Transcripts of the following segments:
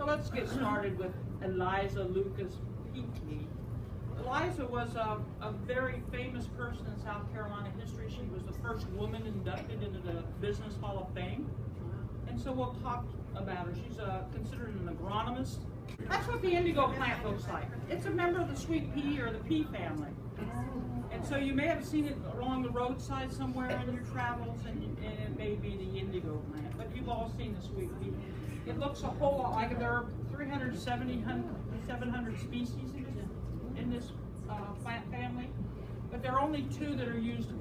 So let's get started with Eliza Lucas Pinckney. Eliza was a very famous person in South Carolina history. She was the first woman inducted into the Business Hall of Fame. And so we'll talk about her. She's considered an agronomist. That's what the indigo plant looks like. It's a member of the sweet pea or the pea family. And so you may have seen it along the roadside somewhere in your travels, and it may be the indigo plant, but you've all seen the sweet pea. It looks a whole lot like there are 700 species in this plant family, but there are only 2 that are used to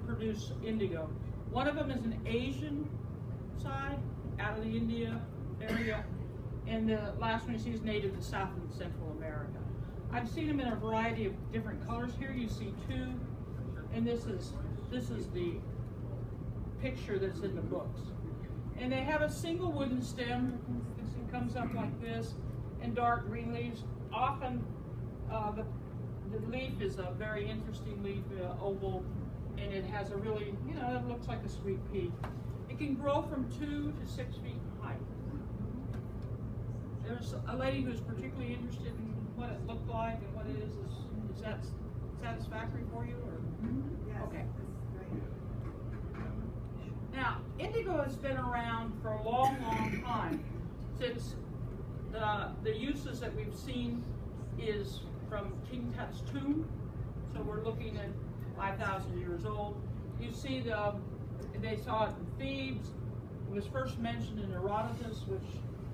produce indigo. One of them is an Asian side, out of the India area, and the last one you see is native to South and Central America. I've seen them in a variety of different colors. Here you see 2, and this is the picture that's in the books. And they have a single wooden stem. It comes up like this, and dark green leaves. Often the leaf is a very interesting leaf, oval, and it has a really, it looks like a sweet pea. It can grow from 2 to 6 feet in height. There's a lady who's particularly interested in what it looked like and what it is. Is that satisfactory for you? Or? Yes. Okay. Now, indigo has been around for a long, long time. Since the uses that we've seen is from King Tut's tomb. So we're looking at 5,000 years old. You see they saw it in Thebes. It was first mentioned in Herodotus,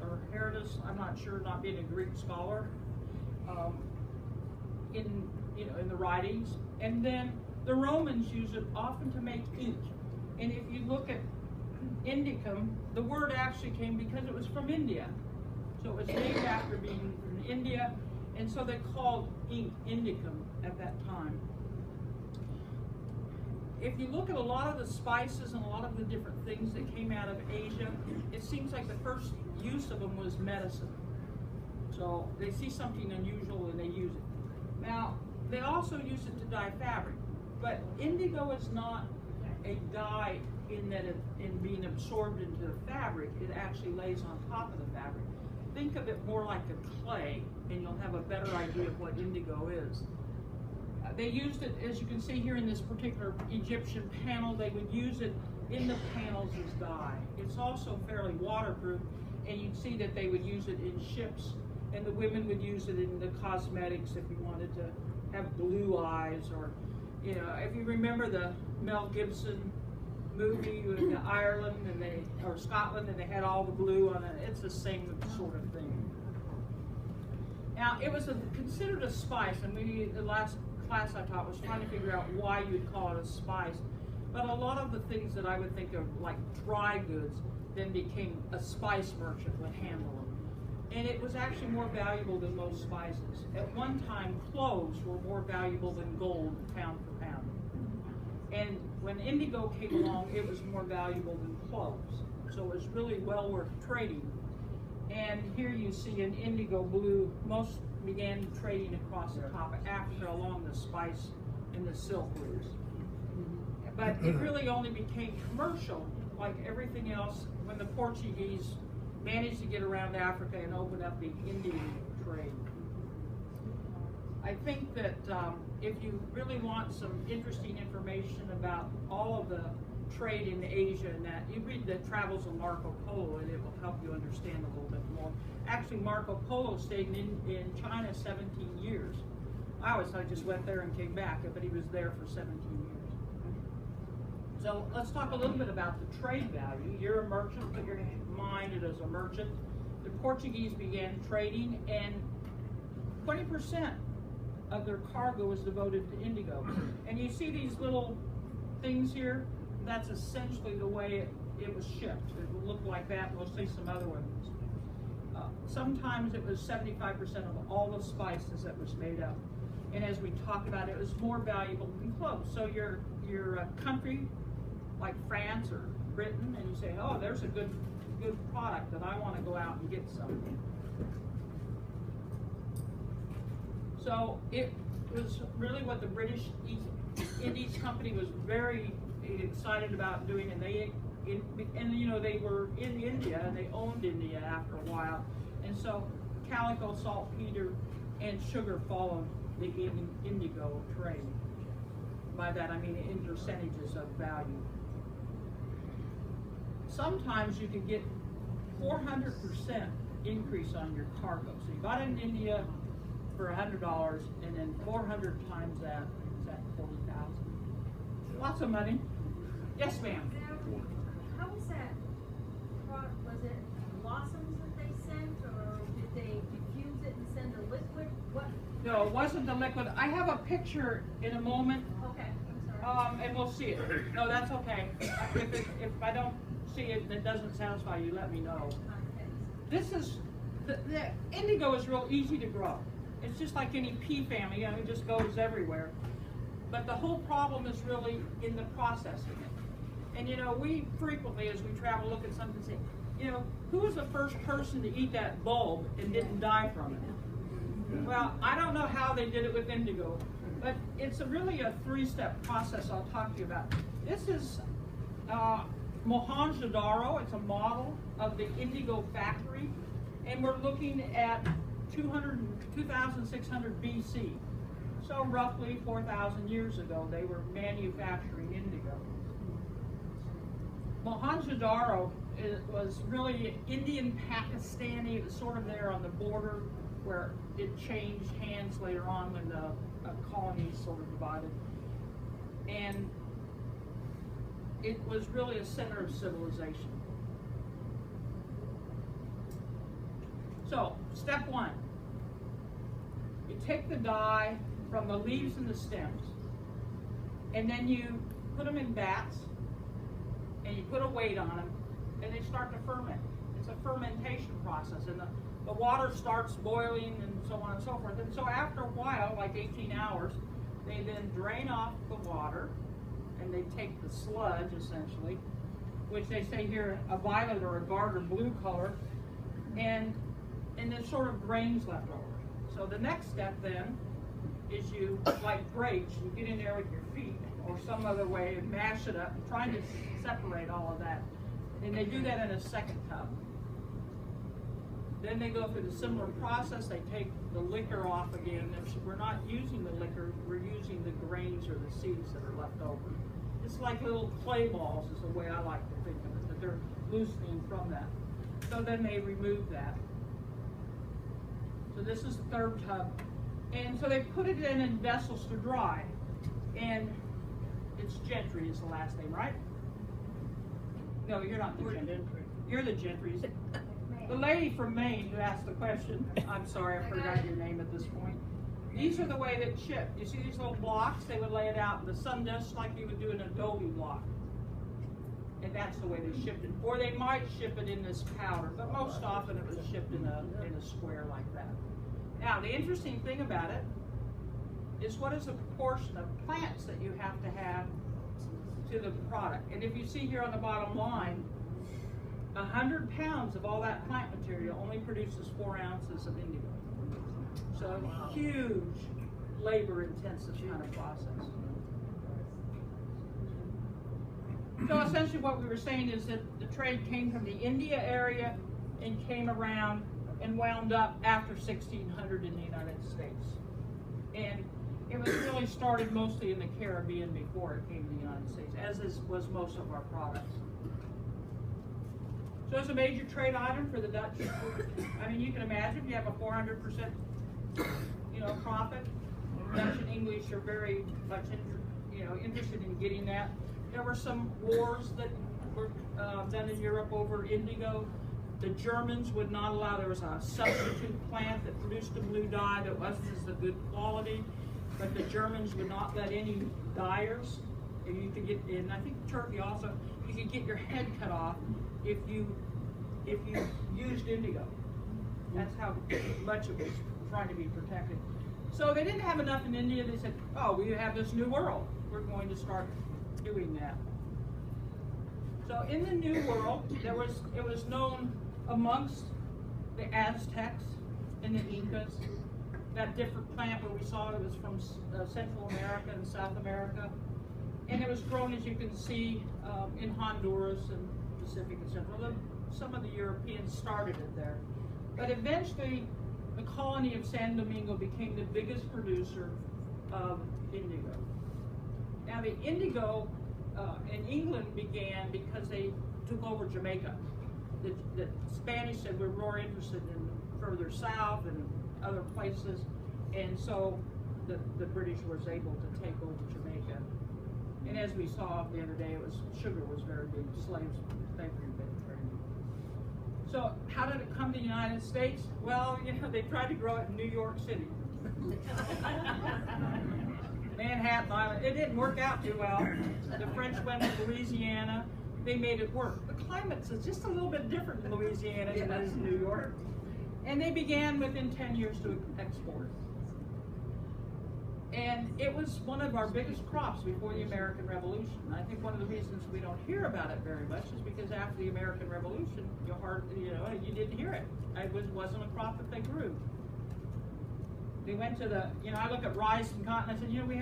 or Herodotus, I'm not sure, not being a Greek scholar, in the writings. And then the Romans used it often to make ink. And if you look at indicum, the word actually came because it was from India. So it was named after being from India, and so they called ink indicum at that time. If you look at a lot of the spices and a lot of the different things that came out of Asia, it seems like the first use of them was medicine. So they see something unusual and they use it. Now, they also use it to dye fabric, but indigo is not a dye in that in being absorbed into the fabric. It actually lays on top of the fabric. Think of it more like a clay, and you'll have a better idea of what indigo is. They used it, as you can see here in this particular Egyptian panel, they would use it in the panels as dye. It's also fairly waterproof, and you'd see that they would use it in ships, and the women would use it in the cosmetics if you wanted to have blue eyes, or if you remember the Mel Gibson movie with Ireland or Scotland, and they had all the blue on it. It's the same sort of thing. Now, it was considered a spice, and the last class I taught was trying to figure out why you'd call it a spice. But a lot of the things that I would think of like dry goods then became a spice merchant would handle them. And it was actually more valuable than most spices. At one time, cloves were more valuable than gold pound for pound. And when indigo came along, it was more valuable than cloves. So it was really well worth trading. And here you see an indigo blue. Most began trading across the top of Africa along the spice and the silk routes. But it really only became commercial, like everything else, when the Portuguese managed to get around Africa and open up the Indian trade. I think that if you really want some interesting information about all of the trade in Asia and that, you read the Travels of Marco Polo, and it will help you understand a little bit more. Actually, Marco Polo stayed in China 17 years. I always thought he just went there and came back, but he was there for 17 years. So let's talk a little bit about the trade value. You're a merchant, put your mind as a merchant. The Portuguese began trading, and 20% of their cargo was devoted to indigo. And you see these little things here? That's essentially the way it was shipped. It would look like that. We'll see some other ones. Sometimes it was 75% of all the spices that was made up. And as we talk about it, it was more valuable than cloves. So your country, like France or Britain, and you say, oh, there's a good product that I want to go out and get some. So it was really what the British Indies Company was very excited about doing, and they were in India, and they owned India after a while, And so calico, saltpeter, and sugar followed the indigo trade. By that I mean in percentages of value. Sometimes you can get 400% increase on your cargo. So you bought it in India for $100, and then 400 times that, is that 40,000? Lots of money. Yes, ma'am. How was that product? Was it blossoms that they sent, or did they diffuse it and send a liquid? What? No, it wasn't the liquid. I have a picture in a moment. Okay, I'm sorry. And we'll see it. No, that's okay. If I don't see it and it doesn't satisfy you, let me know. Okay. This is, the indigo is real easy to grow. It's just like any pea family, it just goes everywhere. But the whole problem is really in the processing it. And we frequently, as we travel, look at something and say, who was the first person to eat that bulb and didn't die from it? Well, I don't know how they did it with indigo, but it's really a three-step process I'll talk to you about. This is Mohenjo-Daro. It's a model of the indigo factory, and we're looking at 2,600 BC. So roughly 4,000 years ago, they were manufacturing indigo. Mohenjo-Daro was really Indian Pakistani. It was sort of there on the border where it changed hands later on when the colonies sort of divided. And it was really a center of civilization. So, step one. You take the dye from the leaves and the stems, and then you put them in vats, and you put a weight on them, and they start to ferment. It's a fermentation process, and the water starts boiling and so on and so forth. And so after a while, like 18 hours, they then drain off the water, and they take the sludge, essentially, which they say here, a violet or a garter blue color, and there's sort of grains left over. So the next step then is you, like grapes, you get in there with your feet or some other way and mash it up, trying to separate all of that. And they do that in a second tub. Then they go through the similar process. They take the liquor off again. We're not using the liquor, we're using the grains or the seeds that are left over. It's like little clay balls is the way I like to think of it, that they're loosening from that. So then they remove that. So this is the third tub. And so they put it in vessels to dry. And it's Gentry is the last name, right? No, you're not the Gentry. You're the Gentrys. The lady from Maine who asked the question, I'm sorry, I forgot your name at this point. These are the way that ship. You see these little blocks? They would lay it out in the sun just like you would do an adobe block. And that's the way they shipped it. Or they might ship it in this powder, but most often it was shipped in a square like that. Now, the interesting thing about it is what is the proportion of plants that you have to the product. And if you see here on the bottom line, 100 pounds of all that plant material only produces 4 ounces of indigo. So huge labor-intensive kind of process. So essentially what we were saying is that the trade came from the India area and came around and wound up after 1600 in the United States. And it was really started mostly in the Caribbean before it came to the United States, as was most of our products. So it's a major trade item for the Dutch. I mean, you can imagine if you have a 400% profit. Dutch and English are very much interested in getting that. There were some wars that were done in Europe over indigo. The Germans would not allow, there was a substitute plant that produced a blue dye that wasn't as good quality, but the Germans would not let any dyers. You could get, and I think Turkey also, you could get your head cut off if you used indigo. That's how much it was trying to be protected. So they didn't have enough in India. They said, oh, we have this new world. We're going to start doing that. So in the New World, it was known amongst the Aztecs and the Incas, that different plant where we saw it was from Central America and South America. And it was grown, as you can see, in Honduras and Pacific and Central. Some of the Europeans started it there. But eventually, the colony of San Domingo became the biggest producer of indigo. Now the indigo in England began because they took over Jamaica. The Spanish said we're more interested in further south and other places, and so the British was able to take over Jamaica. And as we saw the other day, sugar was very big, slaves, slavery very big. So how did it come to the United States? Well, you know, they tried to grow it in New York City. Manhattan Island, it didn't work out too well. The French went to Louisiana, they made it work. The climate's just a little bit different in Louisiana than it is in New York. And they began within 10 years to export. And it was one of our biggest crops before the American Revolution. And I think one of the reasons we don't hear about it very much is because after the American Revolution, you didn't hear it. It wasn't a crop that they grew. They went to I look at rice and cotton. I said, we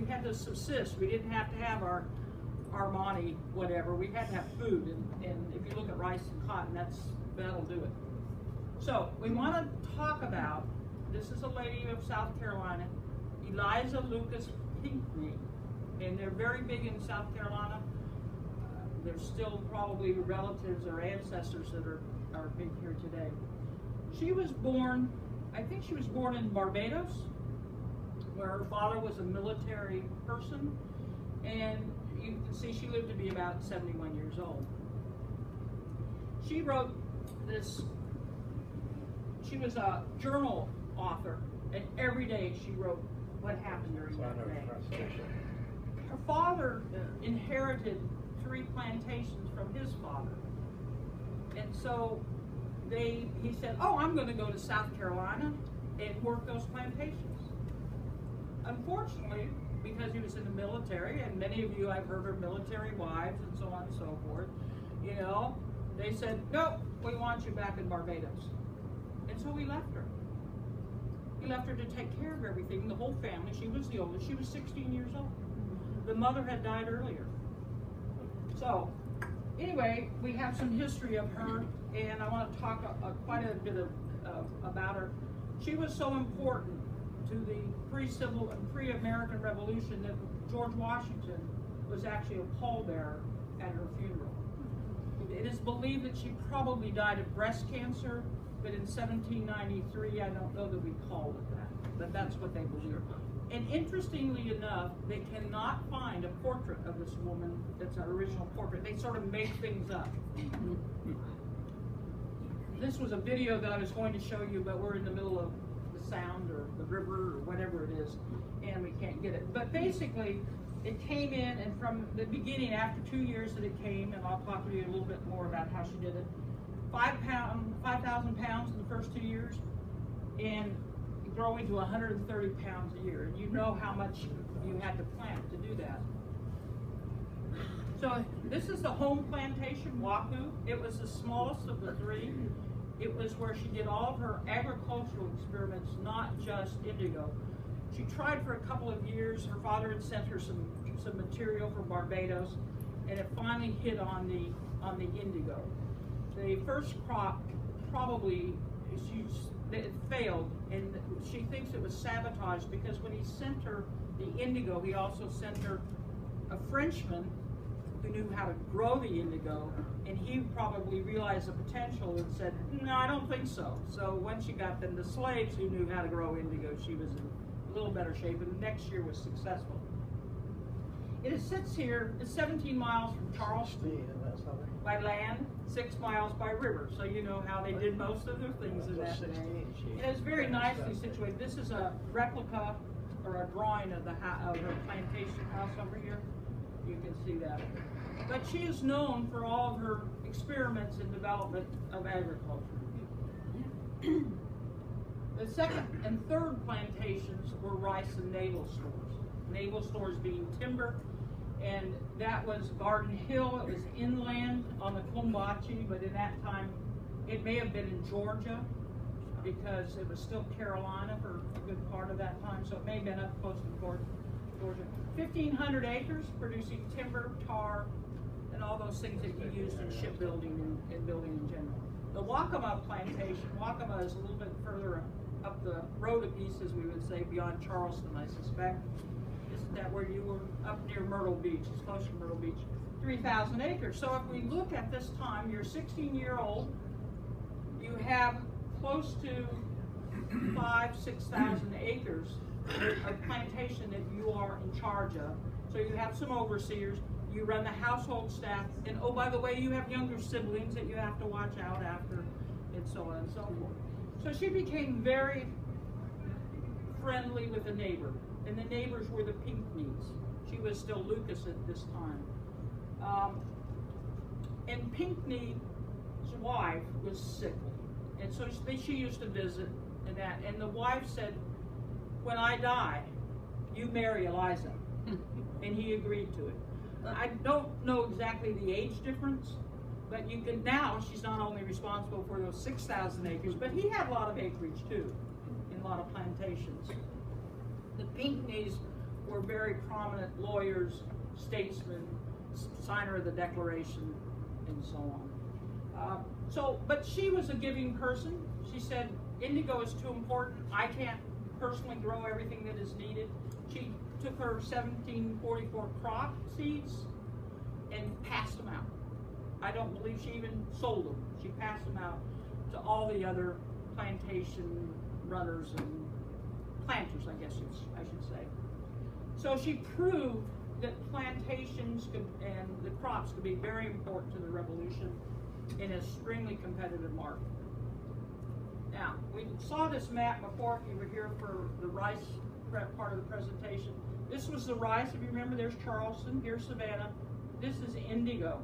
had to subsist. We didn't have to have our money, whatever. We had to have food. And if you look at rice and cotton, that'll do it. So we want to talk about, this is a lady of South Carolina, Eliza Lucas Pinckney, and they're very big in South Carolina. There's still probably relatives or ancestors that are big here today. She was born, I think she was born in Barbados, where her father was a military person, and you can see she lived to be about 71 years old. She wrote this, she was a journal author, and every day she wrote what happened during that day. Her father inherited 3 plantations from his father. And so he said, oh, I'm going to go to South Carolina and work those plantations. Unfortunately, because he was in the military, and many of you I've heard are military wives and so on and so forth, they said, no, we want you back in Barbados. And so we left her. He left her to take care of everything, the whole family. She was the oldest. She was 16 years old. The mother had died earlier. So, anyway, we have some history of her, and I want to talk quite a bit about her. She was so important to the pre-civil and pre-American Revolution that George Washington was actually a pallbearer at her funeral. It is believed that she probably died of breast cancer, but in 1793, I don't know that we called it that, but that's what they believe. And interestingly enough, they cannot find a portrait of this woman that's an original portrait. They sort of make things up. This was a video that I was going to show you, but we're in the middle of the sound or the river or whatever it is, and we can't get it. But basically, it came in, and from the beginning, after 2 years that it came, and I'll talk to you a little bit more about how she did it, 5,000 pounds in the first 2 years, and growing to 130 pounds a year. And you know how much you had to plant to do that. So this is the home plantation, Waku. It was the smallest of the 3. It was where she did all of her agricultural experiments, not just indigo. She tried for a couple of years. Her father had sent her some material from Barbados, and it finally hit on the indigo. The first crop probably it failed, and she thinks it was sabotaged because when he sent her the indigo, he also sent her a Frenchman who knew how to grow the indigo, and he probably realized the potential and said, no, I don't think so. So when she got them the slaves who knew how to grow indigo, she was in a little better shape, and the next year was successful. It sits here, it's 17 miles from Charleston by land, 6 miles by river. So you know how they did most of their things in that day. And it's very nicely situated. This is a replica or a drawing of her plantation house over here. You can see that. But she is known for all of her experiments in development of agriculture. The second and third plantations were rice and naval stores. Naval stores being timber, and that was Garden Hill. It was inland on the Combahee, but in that time, it may have been in Georgia because it was still Carolina for a good part of that time, so it may have been up close to Georgia. 1,500 acres producing timber, tar, and all those things that you used in shipbuilding and building in general. The Wakama plantation, Wakama is a little bit further up the road a piece, as we would say, beyond Charleston, I suspect. Isn't that where you were? Up near Myrtle Beach, it's close to Myrtle Beach. 3,000 acres. So if we look at this time, you're 16-year-old, you have close to 6,000 acres of plantation that you are in charge of. So you have some overseers, you run the household staff, and oh, by the way, you have younger siblings that you have to watch out after, and so on and so forth. So she became very friendly with the neighbor, and the neighbors were the Pinckneys. She was still Lucas at this time. And Pinckney's wife was sickly, and so she used to visit, and the wife said, when I die, you marry Eliza. And he agreed to it. I don't know exactly the age difference, but you can now, she's not only responsible for those 6,000 acres, but he had a lot of acreage too, in a lot of plantations. The Pinckneys were very prominent lawyers, statesmen, signer of the Declaration, and so on. But she was a giving person. She said, indigo is too important. I can't personally grow everything that is needed. She took her 1744 crop seeds and passed them out. I don't believe she even sold them. She passed them out to all the other plantation runners and planters, I guess I should say. So she proved that plantations and the crops could be very important to the revolution in an extremely competitive market. Now, we saw this map before if you were here for the rice part of the presentation. This was the rice, if you remember, there's Charleston, here's Savannah. This is indigo.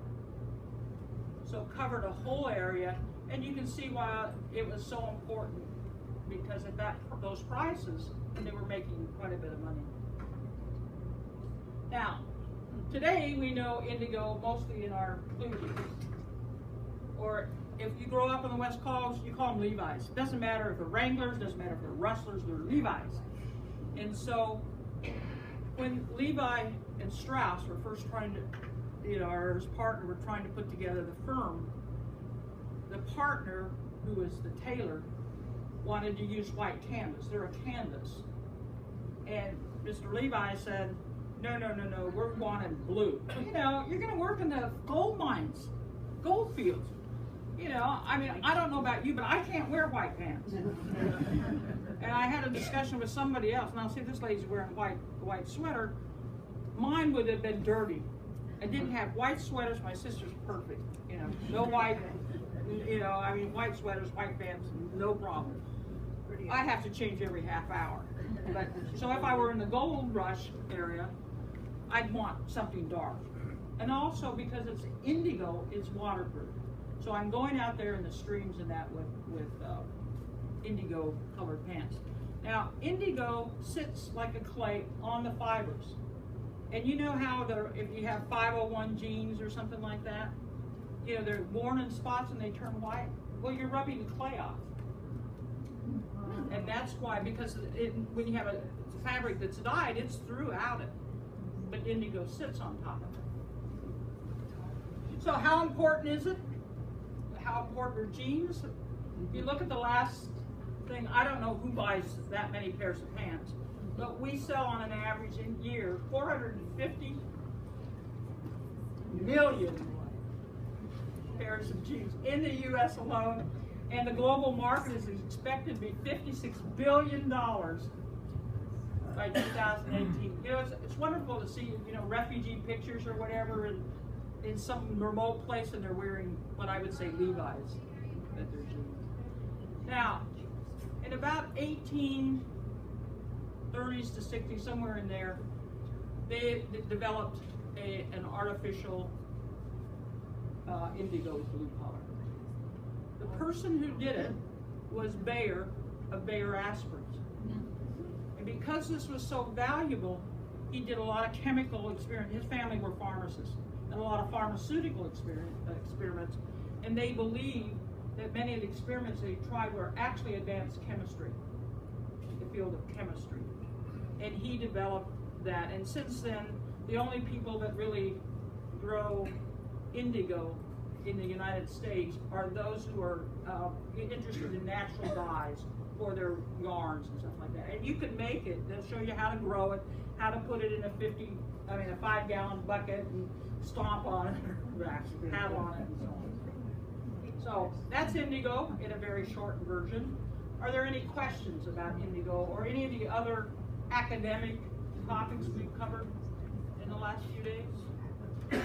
So covered a whole area, and you can see why it was so important, because at those prices, they were making quite a bit of money. Now, today we know indigo mostly in our blue jeans, or if you grow up on the West Coast, you call them Levi's. It doesn't matter if they're Wranglers, doesn't matter if they're Rustlers, they're Levi's. And so when Levi and Strauss were first trying to, or his partner were trying to put together the firm, the partner, who was the tailor, wanted to use white canvas. They're a canvas. And Mr. Levi said, no, we're wanting blue. You're going to work in the gold mines, gold fields. I mean, I don't know about you, but I can't wear white pants. And I had a discussion with somebody else, and I'll see this lady's wearing white sweater. Mine would have been dirty. I didn't have white sweaters. My sister's perfect. No white. I mean, white sweaters, white pants, no problem. I have to change every half hour. But so if I were in the gold rush area, I'd want something dark. And also because it's indigo, it's waterproof. So I'm going out there in the streams and that with indigo colored pants. Now, indigo sits like a clay on the fibers. And you know how if you have 501 jeans or something like that, they're worn in spots and they turn white. Well, you're rubbing the clay off. And that's why, because when you have a fabric that's dyed, it's throughout it. But indigo sits on top of it. So how important is it? How important are jeans? If you look at the last thing, I don't know who buys that many pairs of pants, but we sell on an average in year 450 million pairs of jeans in the U.S. alone, and the global market is expected to be $56 billion by 2018. It's wonderful to see, refugee pictures or whatever in some remote place, and they're wearing what I would say Levi's at their jeans. Now, in about 1830s to 60s, somewhere in there, they developed an artificial indigo blue color. The person who did it was Bayer of Bayer aspirins. And because this was so valuable, he did a lot of chemical experiments. His family were pharmacists, and a lot of pharmaceutical experiments. And they believe that many of the experiments they tried were actually advanced chemistry, the field of chemistry. And he developed that. And since then, the only people that really grow indigo in the United States are those who are interested in natural dyes for their yarns and stuff like that. And you can make it. They'll show you how to grow it, how to put it in a 5-gallon bucket and stomp on it, or have on it, and so on. So that's indigo in a very short version. Are there any questions about indigo or any of the other academic topics we've covered in the last few days? A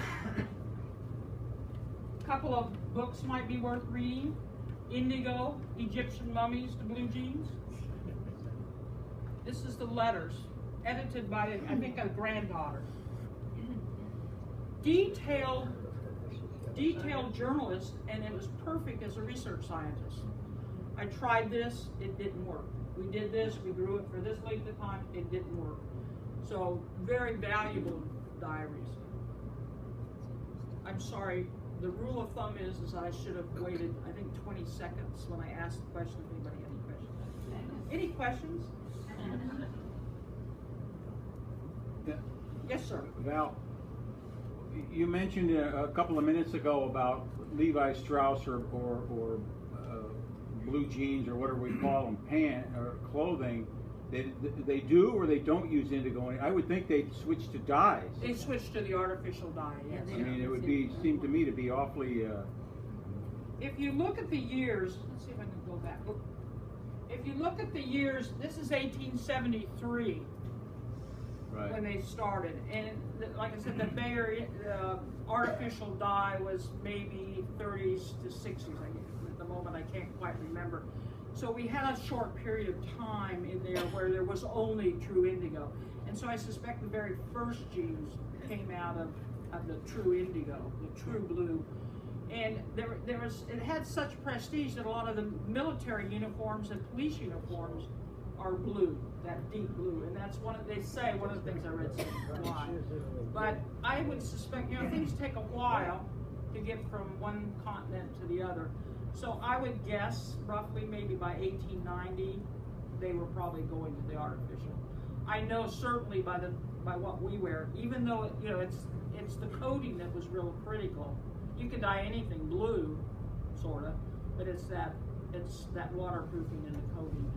couple of books might be worth reading. Indigo, Egyptian Mummies to Blue Jeans. This is the letters, edited by, I think, a granddaughter. Detailed journalist, and it was perfect as a research scientist. I tried this, it didn't work. We did this, we grew it for this length of time, it didn't work. So, very valuable diaries. I'm sorry, the rule of thumb is I should have waited, I think, 20 seconds when I asked the question if anybody had any questions. Any questions? Yeah. Yes, sir. Val, you mentioned a couple of minutes ago about Levi Strauss or blue jeans or whatever we call them, pant or clothing. They do or they don't use indigo. I would think they'd switch to dyes. They switched to the artificial dye, yes. I mean, it would seem to me to be awfully. If you look at the years, let's see if I can go back. If you look at the years, this is 1873 Right. when they started, and like I said, the Bayer artificial dye was maybe 30s to 60s. At the moment, I can't quite remember. So we had a short period of time in there where there was only true indigo. And so I suspect the very first jeans came out of the true indigo, the true blue. And it had such prestige that a lot of the military uniforms and police uniforms are blue, that deep blue. And that's one of the things I read said why. But I would suspect, things take a while to get from one continent to the other. So I would guess roughly maybe by 1890 they were probably going to the artificial. I know certainly by what we wear, even though it's the coating that was real critical. You can dye anything blue, sort of, but it's that waterproofing in the coating.